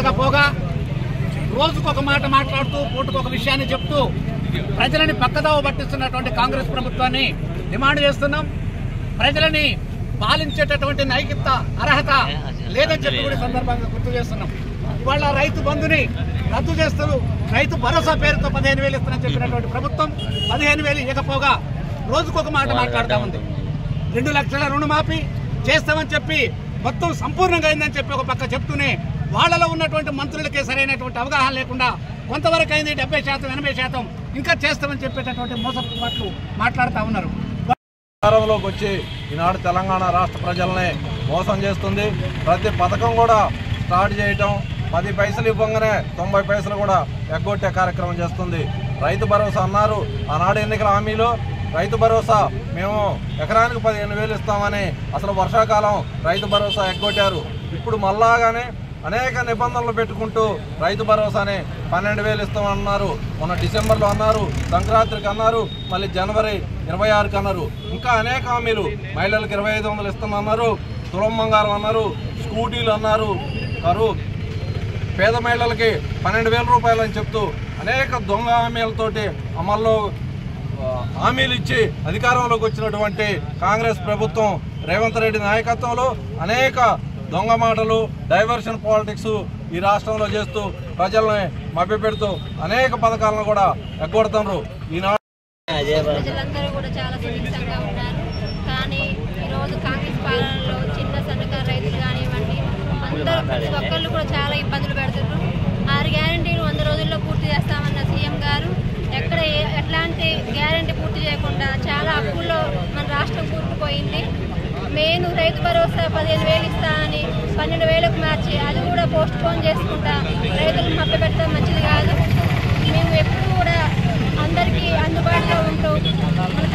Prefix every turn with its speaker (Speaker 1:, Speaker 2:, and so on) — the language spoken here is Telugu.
Speaker 1: ఇకపోగా రోజుకొక మాట మాట్లాడుతూ పూటకొక విషయాన్ని చెప్తూ ప్రజలని పక్కదోవ పట్టిస్తున్నటువంటి కాంగ్రెస్ ప్రభుత్వాన్ని డిమాండ్ చేస్తున్నాం. ప్రజలని పాలించేటటువంటి నైతిక అర్హత లేదని చెప్పి కూడా సందర్భంగా గుర్తు చేస్తున్నాం. ఇవాళ రైతు బంధుని రద్దు చేస్తూ రైతు భరోసా పేరుతో 15,000 ఇస్తానని చెప్పినటువంటి ప్రభుత్వం 15,000 ఇవ్వకపోగా రోజుకొక మాట మాట్లాడుతూ ఉంది. 2 లక్షల రుణమాఫీ చేస్తామని చెప్పి మొత్తం సంపూర్ణంగా అయిందని చెప్పి ఒక పక్క చెప్తూనే వాళ్లలో ఉన్నటువంటి మంత్రులకే సరైనటువంటి అవగాహన లేకుండా కొంతవరకు అయింది 70%, 80% ఇంకా చేస్తామని చెప్పేటటువంటి మోసపు మాటలు మాట్లాడుతూ ఉన్నారు.
Speaker 2: అధికారంలోకి వచ్చి ఈనాడు తెలంగాణ రాష్ట్ర ప్రజల్ని మోసం చేస్తుంది. ప్రతి పథకం కూడా స్టార్ట్ చేయటం 10 పైసలు ఇవ్వగానే 90 పైసలు కూడా ఎగ్గొట్టే కార్యక్రమం చేస్తుంది. రైతు భరోసా అన్నారు. ఆనాడు ఎన్నికల హామీలో రైతు భరోసా మేము ఎకరానికి 15,000 ఇస్తామని అసలు వర్షాకాలం రైతు భరోసా ఎగ్గొట్టారు. ఇప్పుడు మళ్ళాగానే అనేక నిబంధనలు పెట్టుకుంటూ రైతు భరోసాని 12,000 ఇస్తామన్నారు. మొన్న డిసెంబర్లో అన్నారు, సంక్రాంతికి అన్నారు, మళ్ళీ జనవరి 26కి అన్నారు. ఇంకా అనేక హామీలు, మహిళలకు 2,500 ఇస్తామన్నారు, తులం బంగారం అన్నారు, స్కూటీలు అన్నారు, కరువు పేద మహిళలకి 12,000 రూపాయలు అని చెప్తూ అనేక దొంగ హామీలతోటి అమల్లో హామీలు ఇచ్చి అధికారంలోకి వచ్చినటువంటి కాంగ్రెస్ ప్రభుత్వం రేవంత్ రెడ్డి నాయకత్వంలో అనేక దొంగ మాటలు, డైవర్షన్ పాలిటిక్స్ ఈ రాష్ట్రంలో చేస్తూ ప్రజల్ని మభ్యపెడుతూ అనేక పథకాలను కూడా ఎగ్గొడుతున్నారు. ఈనాడు
Speaker 3: ప్రజలందరూ కూడా చాలా సురక్షితంగా ఉన్నారు. కానీ ఈరోజు కాంగ్రెస్ పాలనలో చిన్న సన్నకారు రైతులు కానివ్వండి, అందరూ ప్రతి ఒక్కళ్ళు కూడా చాలా ఇబ్బందులు పెడుతున్నారు. 6 గ్యారెంటీలు 100 రోజుల్లో పూర్తి చేస్తామన్న సీఎం గారు ఎక్కడ ఎట్లాంటి గ్యారెంటీ పూర్తి చేయకుండా చాలా అప్పుల్లో మన రాష్ట్రం కూరుకుపోయింది. మెయిన్ రైతు భరోసా 15,000 ఇస్తా అని 12,000కు మార్చి అది కూడా పోస్ట్ పోన్ చేసుకుంటా రైతులు మభ్యపెట్టడం మంచిది కాదు. మేము ఎప్పుడు కూడా అందరికీ అందుబాటులో ఉంటూ మన